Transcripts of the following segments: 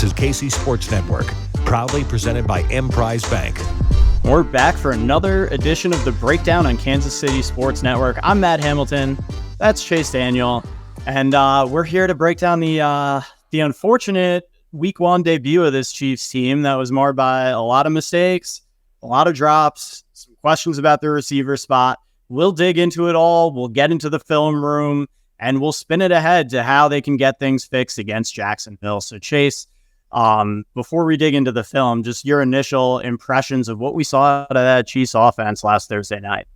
is KC Sports Network, proudly presented by Emprise Bank. We're back for another edition of The Breakdown on Kansas City Sports Network. I'm Matt Hamilton. That's Chase Daniel. And we're here to break down the unfortunate Week 1 debut of this Chiefs team that was marred by a lot of mistakes, a lot of drops, some questions about the receiver spot. We'll dig into it all. We'll get into the film room, and we'll spin it ahead to how they can get things fixed against Jacksonville. So, Chase, before we dig into the film, just your initial impressions of what we saw out of that Chiefs offense last Thursday night.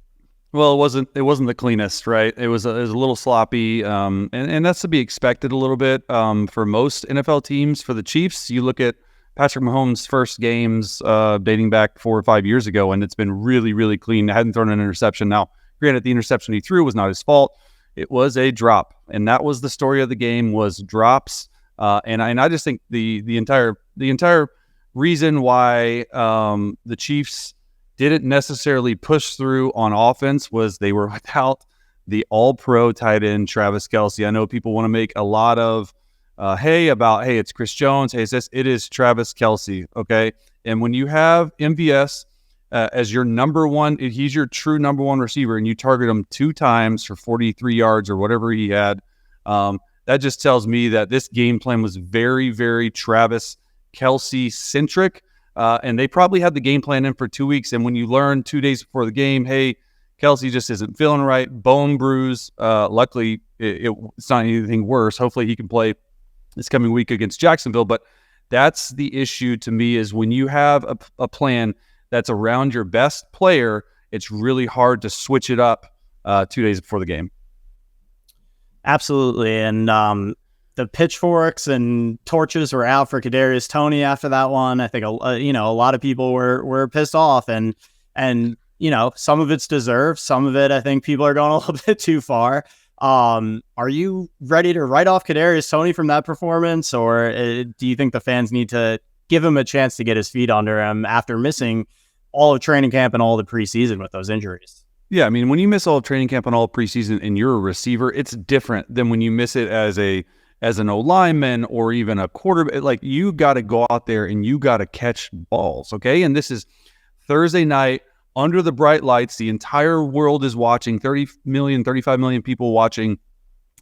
Well, it wasn't the cleanest, right? It was a little sloppy, and that's to be expected a little bit for most NFL teams. For the Chiefs, you look at Patrick Mahomes' first games dating back 4 or 5 years ago, and it's been really, really clean. He hadn't thrown an interception. Now, granted, the interception he threw was not his fault. It was a drop, and that was the story of the game, was drops. And I just think the entire reason why the Chiefs didn't necessarily push through on offense was they were without the all-pro tight end Travis Kelce. I know people want to make a lot of hey, it's Chris Jones, hey, it is Travis Kelce, okay? And when you have MVS as your number one, he's your true number one receiver, and you target him 2 times for 43 yards or whatever he had, that just tells me that this game plan was very, very Travis Kelce-centric, and they probably had the game plan in for 2 weeks, and when you learn 2 days before the game, hey, Kelce just isn't feeling right, bone bruise, luckily it's not anything worse. Hopefully he can play this coming week against Jacksonville, but that's the issue to me, is when you have a plan that's around your best player, it's really hard to switch it up 2 days before the game. Absolutely. And the pitchforks and torches were out for Kadarius Toney after that one. I think a lot of people were pissed off, and some of it's deserved. Some of it, I think people are going a little bit too far. Are you ready to write off Kadarius Toney from that performance, or do you think the fans need to give him a chance to get his feet under him after missing all of training camp and all the preseason with those injuries? Yeah, I mean, when you miss all of training camp and all of preseason and you're a receiver, it's different than when you miss it as an O-lineman or even a quarterback. Like, you got to go out there and you got to catch balls, okay? And this is Thursday night under the bright lights. The entire world is watching, 35 million people watching.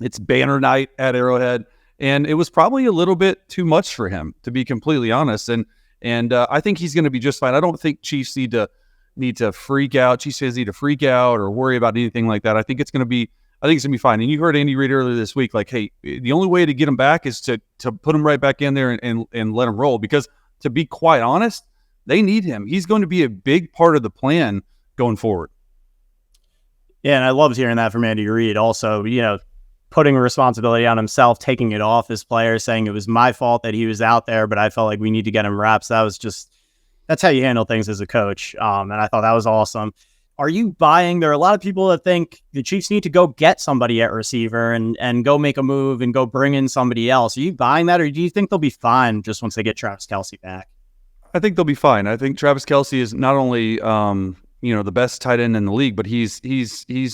It's banner night at Arrowhead. And it was probably a little bit too much for him, to be completely honest. And I think he's going to be just fine. I don't think Chiefs need to freak out. Chiefs fans need to freak out or worry about anything like that. I think it's going to be fine. And you heard Andy Reid earlier this week, like, hey, the only way to get him back is to put him right back in there and let him roll. Because to be quite honest, they need him. He's going to be a big part of the plan going forward. Yeah, and I loved hearing that from Andy Reid. Also, putting responsibility on himself, taking it off his players, saying it was my fault that he was out there, but I felt like we need to get him reps. That's how you handle things as a coach. And I thought that was awesome. Are you buying? There are a lot of people that think the Chiefs need to go get somebody at receiver and go make a move and go bring in somebody else. Are you buying that, or do you think they'll be fine just once they get Travis Kelce back? I think they'll be fine. I think Travis Kelce is not only the best tight end in the league, but he's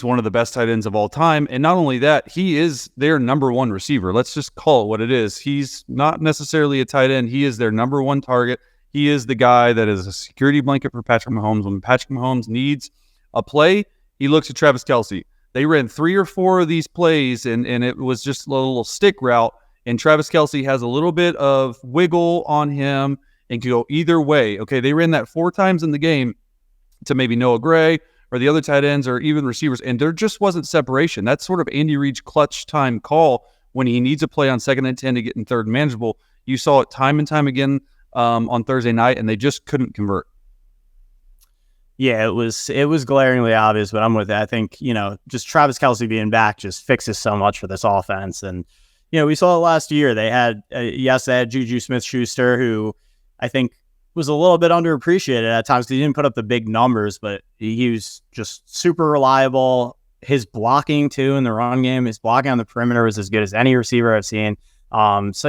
one of the best tight ends of all time. And not only that, he is their number one receiver. Let's just call it what it is. He's not necessarily a tight end. He is their number one target. He is the guy that is a security blanket for Patrick Mahomes. When Patrick Mahomes needs a play, he looks at Travis Kelce. They ran 3 or 4 of these plays, and it was just a little stick route. And Travis Kelce has a little bit of wiggle on him and can go either way. Okay, they ran that 4 times in the game to maybe Noah Gray or the other tight ends or even receivers, and there just wasn't separation. That's sort of Andy Reid's clutch time call when he needs a play on 2nd and 10 to get in 3rd and manageable. You saw it time and time again on Thursday night, and they just couldn't convert. Yeah, it was glaringly obvious, but I'm with it. I think, just Travis Kelce being back just fixes so much for this offense. And, we saw it last year. They had Juju Smith-Schuster, who I think was a little bit underappreciated at times because he didn't put up the big numbers, but he was just super reliable. His blocking, too, in the run game, his blocking on the perimeter was as good as any receiver I've seen. There's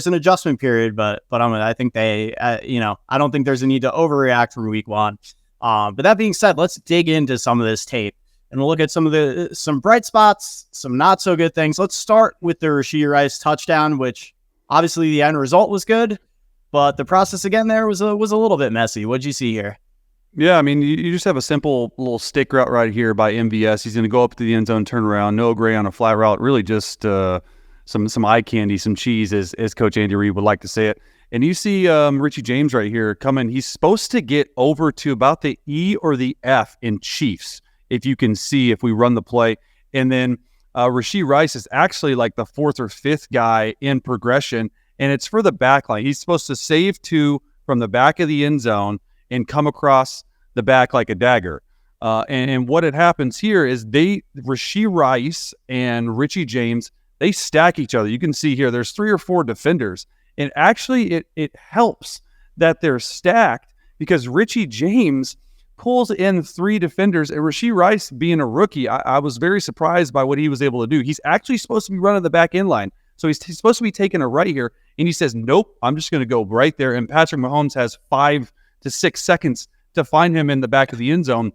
an adjustment period, but I think I don't think there's a need to overreact from week 1. But that being said, let's dig into some of this tape and we'll look at some bright spots, some not so good things. Let's start with the Rashee Rice touchdown, which Obviously, the end result was good, but the process again there was a little bit messy. What'd you see here? Yeah, I mean, you just have a simple little stick route right here by MVS. He's going to go up to the end zone, turn around, Noah Gray on a flat route. Really just some eye candy, some cheese, as Coach Andy Reid would like to say it. And you see Richie James right here coming. He's supposed to get over to about the E or the F in Chiefs, if you can see, if we run the play. And then Rashee Rice is actually like the fourth or fifth guy in progression, and it's for the back line. He's supposed to save two from the back of the end zone and come across the back like a dagger. And what had happens here is Rashee Rice and Richie James, they stack each other. You can see here there's 3 or 4 defenders. And actually it helps that they're stacked because Richie James pulls in 3 defenders. And Rashee Rice, being a rookie, I was very surprised by what he was able to do. He's actually supposed to be running the back end line. So he's supposed to be taking a right here. And he says, nope, I'm just going to go right there. And Patrick Mahomes has 5 to 6 seconds to find him in the back of the end zone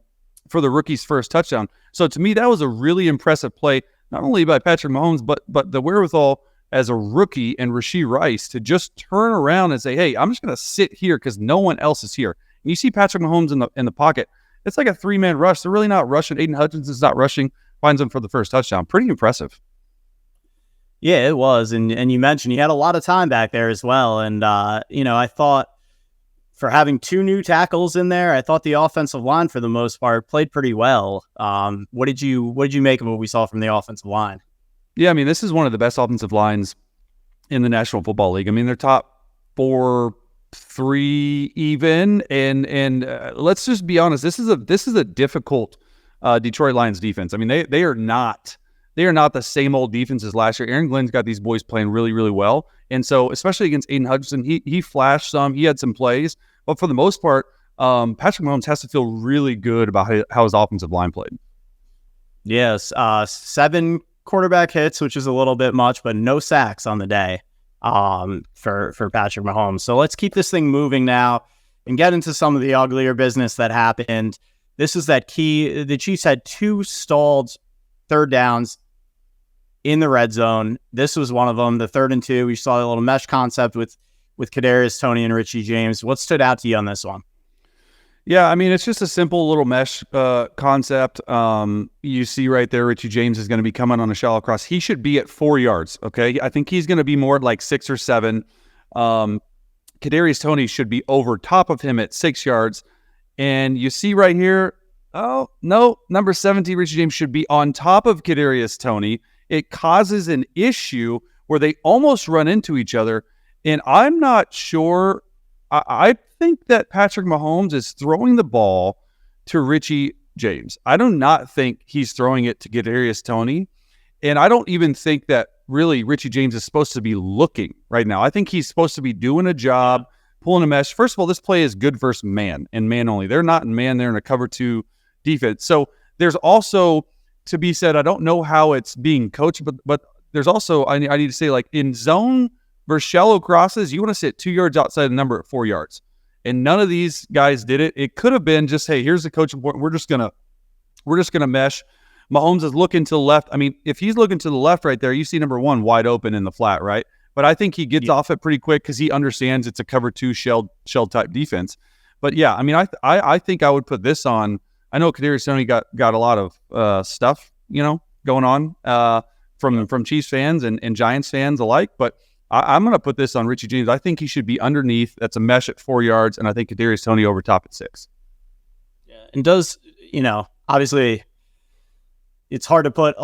for the rookie's first touchdown. So to me, that was a really impressive play, not only by Patrick Mahomes, but the wherewithal as a rookie and Rashee Rice to just turn around and say, hey, I'm just going to sit here because no one else is here. And you see Patrick Mahomes in the pocket. It's like a 3-man rush. They're really not rushing. Aiden Hutchins is not rushing, finds him for the first touchdown. Pretty impressive. Yeah, it was. And you mentioned he had a lot of time back there as well. And, I thought for having 2 new tackles in there, I thought the offensive line for the most part played pretty well. What did you make of what we saw from the offensive line? Yeah, I mean, this is one of the best offensive lines in the National Football League. I mean, they're top 4, 3 even, and let's just be honest. This is a difficult Detroit Lions defense. I mean, they are not the same old defense as last year. Aaron Glenn's got these boys playing really, really well, and so especially against Aiden Hutchinson, he flashed some. He had some plays, but for the most part, Patrick Mahomes has to feel really good about how his offensive line played. Yes, 7 quarterback hits, which is a little bit much, but no sacks on the day for Patrick Mahomes. So let's keep this thing moving now and get into some of the uglier business that happened. This is that key. The Chiefs had 2 stalled third downs in the red zone. This was one of them, the 3rd and 2. We saw a little mesh concept with Kadarius Toney and Richie James. What stood out to you on this one? Yeah, I mean, it's just a simple little mesh concept. You see right there, Richie James is going to be coming on a shallow cross. He should be at 4 yards, okay? I think he's going to be more like 6 or 7. Kadarius Toney should be over top of him at 6 yards. And you see right here, oh, no, number 17, Richie James should be on top of Kadarius Toney. It causes an issue where they almost run into each other. And I'm not sure. I think that Patrick Mahomes is throwing the ball to Richie James. I do not think he's throwing it to Kadarius Toney. And I don't even think that really Richie James is supposed to be looking right now. I think he's supposed to be doing a job, pulling a mesh. First of all, this play is good versus man and man only. They're not in man. They're in a cover 2 defense. So there's also to be said, I don't know how it's being coached, but there's also, I need to say, like in zone versus shallow crosses, you want to sit 2 yards outside the number at 4 yards. And none of these guys did it. It could have been just, hey, here's the coaching point. We're just gonna mesh. Mahomes is looking to the left. I mean, if he's looking to the left right there, you see number 1 wide open in the flat, right? But I think he gets off it pretty quick because he understands it's a cover 2 shell type defense. But yeah, I mean, I think I would put this on. I know Kadarius Toney got a lot of stuff, going on from Chiefs fans and Giants fans alike, but I'm going to put this on Richie James. I think he should be underneath. That's a mesh at 4 yards, and I think Kadarius Toney over top at 6. Yeah, and does, obviously it's hard to put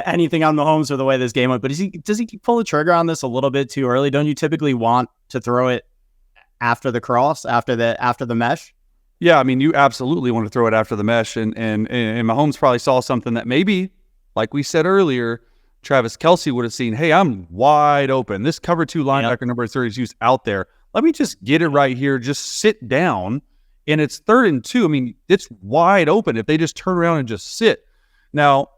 anything on Mahomes or the way this game went, but does he pull the trigger on this a little bit too early? Don't you typically want to throw it after the cross, after the mesh? Yeah, I mean, you absolutely want to throw it after the mesh, and Mahomes probably saw something that maybe, like we said earlier, Travis Kelce would have seen, hey, I'm wide open. This cover 2 linebacker number 32 is out there. Let me just get it right here. Just sit down, and it's 3rd and 2. I mean, it's wide open if they just turn around and just sit. Now,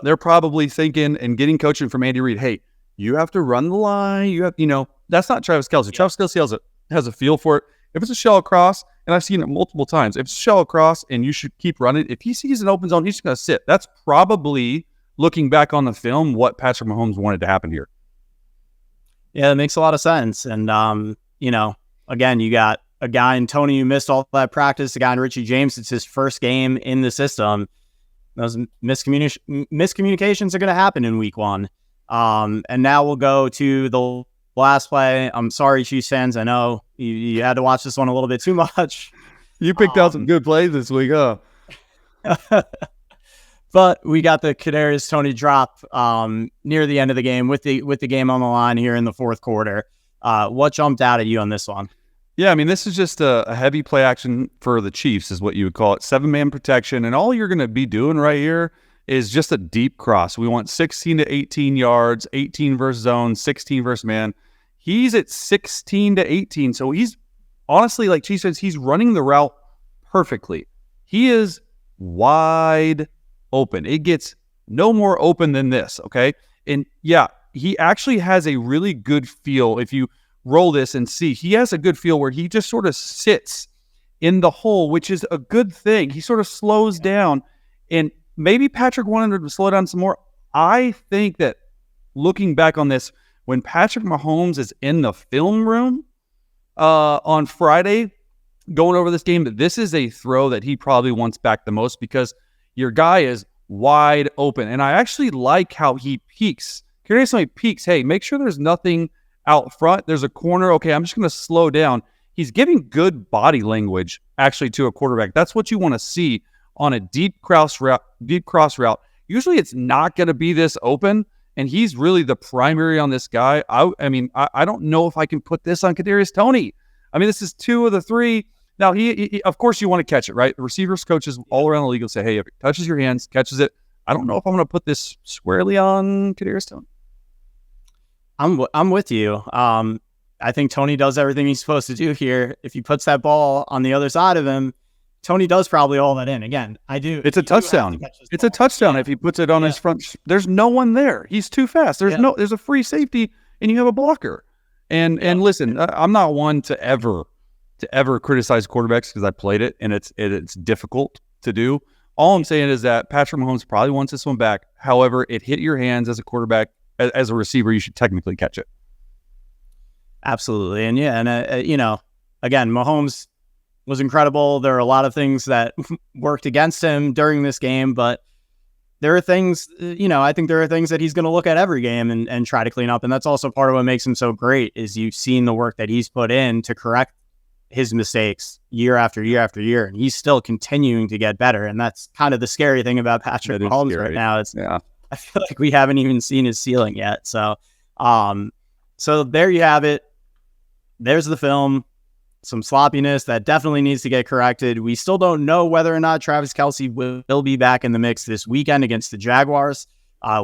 they're probably thinking and getting coaching from Andy Reid, hey, you have to run the line. You have, that's not Travis Kelce. Travis Kelce has a feel for it. If it's a shell cross, and I've seen it multiple times, if it's a shell cross and you should keep running, if he sees an open zone, he's just going to sit. That's probably, looking back on the film, what Patrick Mahomes wanted to happen here. Yeah, that makes a lot of sense. And, again, you got a guy in Tony who missed all that practice, a guy in Richie James. It's his first game in the system. Those miscommunications are going to happen in week one. And now we'll go to the last play. I'm sorry, Chiefs fans. I know you had to watch this one a little bit too much. You picked out some good plays this week, huh? But we got the Kadarius Toney drop near the end of the game with the game on the line here in the fourth quarter. What jumped out at you on this one? Yeah, I mean, this is just a heavy play action for the Chiefs is what you would call it. 7-man protection. And all you're going to be doing right here is just a deep cross. We want 16 to 18 yards, 18 versus zone, 16 versus man. He's at 16 to 18. So he's honestly, like Chiefs says, he's running the route perfectly. He is wide open. It gets no more open than this, okay? And yeah, he actually has a really good feel. If you roll this and see, he has a good feel where he just sort of sits in the hole, which is a good thing. He sort of slows down, and maybe Patrick wanted to slow down some more. I think that looking back on this, when Patrick Mahomes is in the film room on Friday going over this game, this is a throw that he probably wants back the most because your guy is wide open. And I actually like how he peeks. Kadarius Toney peeks. Hey, make sure there's nothing out front. There's a corner. Okay, I'm just going to slow down. He's giving good body language actually to a quarterback. That's what you want to see on a deep cross route. Usually it's not going to be this open, and he's really the primary on this guy. I don't know if I can put this on Kadarius Toney. I mean, this is 2 of the 3. Now, he of course, you want to catch it, right? The receivers coaches all around the league will say, hey, if it touches your hands, catches it. I don't know if I'm going to put this squarely on Kadarius Toney. I'm with you. I think Toney does everything he's supposed to do here. If he puts that ball on the other side of him, Toney does probably all that in. Again, I do. It's a touchdown. It's a touchdown if he puts it on his front. There's no one there. He's too fast. There's a free safety, and you have a blocker. And listen, I'm not one to ever criticize quarterbacks because I played it, and it's difficult to do. All I'm saying is that Patrick Mahomes probably wants this one back. However, it hit your hands as a quarterback. As a receiver, you should technically catch it. Absolutely. And again, Mahomes was incredible. There are a lot of things that worked against him during this game, but there are things, I think there are things that he's going to look at every game and try to clean up. And that's also part of what makes him so great is you've seen the work that he's put in to correct his mistakes year after year after year. And he's still continuing to get better. And that's kind of the scary thing about Patrick Mahomes right now. I feel like we haven't even seen his ceiling yet. So there you have it. There's the film. Some sloppiness that definitely needs to get corrected. We still don't know whether or not Travis Kelce will be back in the mix this weekend against the Jaguars.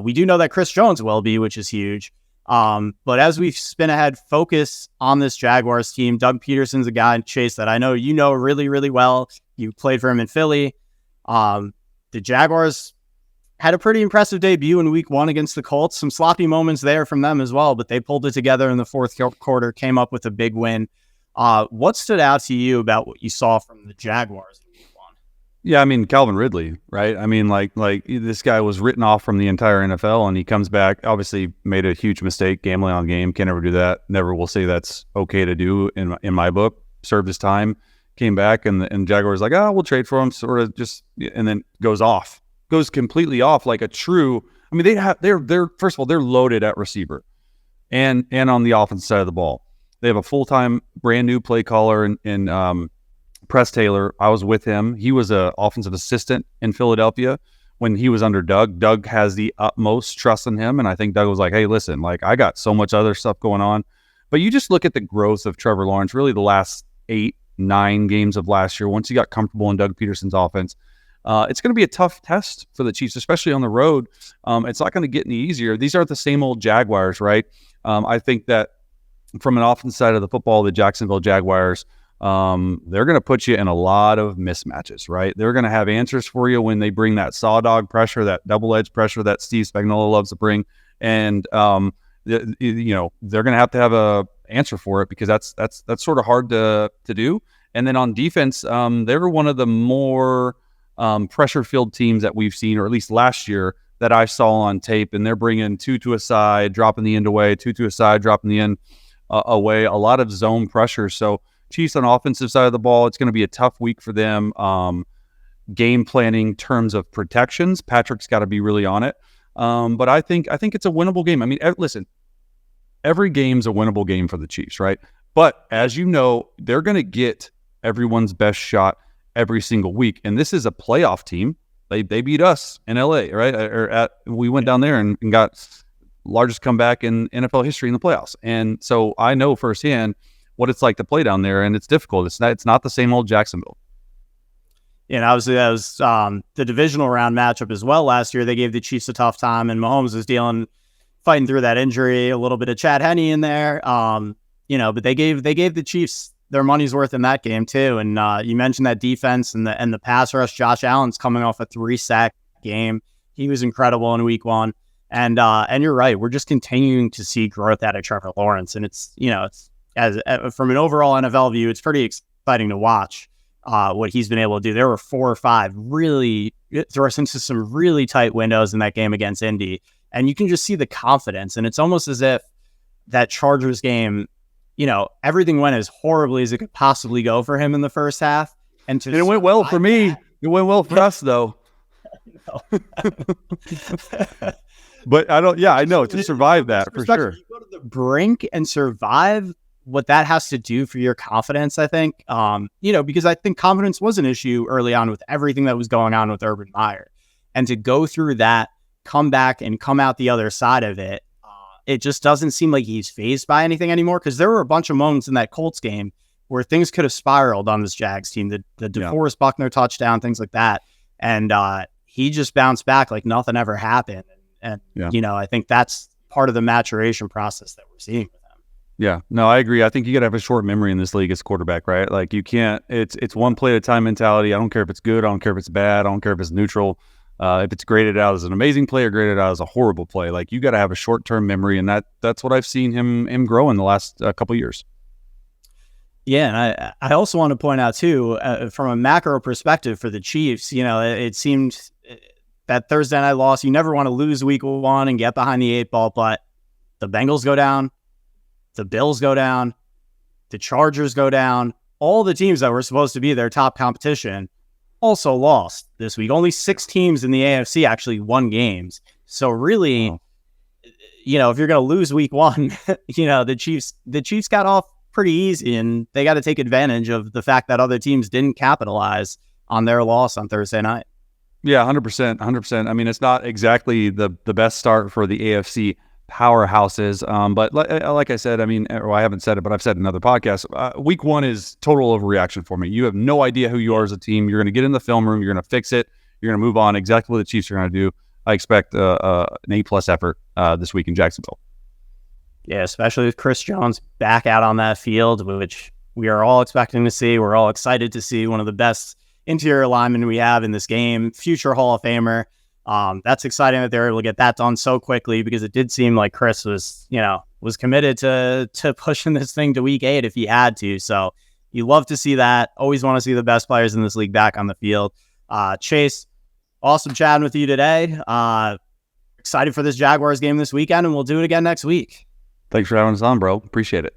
We do know that Chris Jones will be, which is huge. But as we spin ahead, focus on this Jaguars team. Doug Peterson's a guy, Chase, that I know you know really, really well. You played for him in Philly. The Jaguars had a pretty impressive debut in week 1 against the Colts. Some sloppy moments there from them as well, but they pulled it together in the fourth quarter, came up with a big win. What stood out to you about what you saw from the Jaguars in week 1? Yeah, I mean, Calvin Ridley, right? I mean, like this guy was written off from the entire NFL, and he comes back, obviously made a huge mistake, gambling on game, can't ever do that. Never will say that's okay to do in my book. Served his time, came back, and Jaguars like, we'll trade for him, sort of just, and then goes completely off like a true. I mean, they're first of all, they're loaded at receiver, and on the offensive side of the ball. They have a full-time brand new play caller in Press Taylor. I was with him. He was an offensive assistant in Philadelphia when he was under Doug. Doug has the utmost trust in him, and I think Doug was like, hey, listen, like I got so much other stuff going on. But you just look at the growth of Trevor Lawrence, really the last 8-9 games of last year, once he got comfortable in Doug Peterson's offense. It's going to be a tough test for the Chiefs, especially on the road. It's not going to get any easier. These aren't the same old Jaguars, right? I think that from an offense side of the football, the Jacksonville Jaguars, they're going to put you in a lot of mismatches, right? They're going to have answers for you when they bring that saw dog pressure, that double-edged pressure that Steve Spagnuolo loves to bring. And, they're going to have a answer for it because that's sort of hard to do. And then on defense, they were one of the more pressure-filled teams that we've seen, or at least last year, that I saw on tape, and they're bringing two to a side, dropping the end away, two to a side, dropping the end away, a lot of zone pressure. So Chiefs on offensive side of the ball, it's going to be a tough week for them. Game planning terms of protections, Patrick's got to be really on it. But I think it's a winnable game. I mean, listen, every game's a winnable game for the Chiefs, right? But as you know, they're going to get everyone's best shot every single week. And this is a playoff team. They beat us in LA, right? We went down there and got largest comeback in NFL history in the playoffs. And so I know firsthand what it's like to play down there, and it's difficult. It's not the same old Jacksonville. And obviously that was the divisional round matchup as well last year. They gave the Chiefs a tough time, and Mahomes was fighting through that injury, a little bit of Chad Henne in there. But they gave the Chiefs their money's worth in that game too. And you mentioned that defense and the pass rush. Josh Allen's coming off a 3-sack game. He was incredible in week 1. And you're right. We're just continuing to see growth out of Trevor Lawrence. And it's from an overall NFL view, it's pretty exciting to watch what he's been able to do. There were 4 or 5 really throw us into some really tight windows in that game against Indy. And you can just see the confidence. And it's almost as if that Chargers game, everything went as horribly as it could possibly go for him in the first half. And it went well for me. It went well for us, though. But I know to survive that for sure. You go to the brink and survive what that has to do for your confidence, I think. Because I think confidence was an issue early on with everything that was going on with Urban Meyer. And to go through that, come back and come out the other side of it, it just doesn't seem like he's fazed by anything anymore, because there were a bunch of moments in that Colts game where things could have spiraled on this Jags team, the DeForest Buckner touchdown, things like that. And he just bounced back like nothing ever happened. And I think that's part of the maturation process that we're seeing with him. Yeah, no, I agree. I think you got to have a short memory in this league as quarterback, right? Like you can't, it's one play at a time mentality. I don't care if it's good. I don't care if it's bad. I don't care if it's neutral. If it's graded out as an amazing play or graded out as a horrible play, like you got to have a short-term memory, and that's what I've seen him grow in the last couple of years. Yeah, and I also want to point out too, from a macro perspective for the Chiefs, it seemed that Thursday night loss, you never want to lose week 1 and get behind the 8 ball, but the Bengals go down, the Bills go down, the Chargers go down, all the teams that were supposed to be their top competition also lost this week. Only 6 teams in the AFC actually won games. So really, if you're going to lose week 1, the Chiefs got off pretty easy, and they got to take advantage of the fact that other teams didn't capitalize on their loss on Thursday night. Yeah, 100%. I mean, it's not exactly the best start for the AFC powerhouses. But like I said, I haven't said it, but I've said in another podcast, week 1 is total overreaction for me. You have no idea who you are as a team. You're going to get in the film room. You're going to fix it. You're going to move on. Exactly what the Chiefs are going to do. I expect an A+ effort this week in Jacksonville. Yeah, especially with Chris Jones back out on that field, which we are all expecting to see. We're all excited to see one of the best interior linemen we have in this game, future Hall of Famer. That's exciting that they're able to get that done so quickly, because it did seem like Chris was committed to pushing this thing to week 8 if he had to. So you love to see that. Always want to see the best players in this league back on the field. Chase, awesome chatting with you today. Excited for this Jaguars game this weekend, and we'll do it again next week. Thanks for having us on, bro. Appreciate it.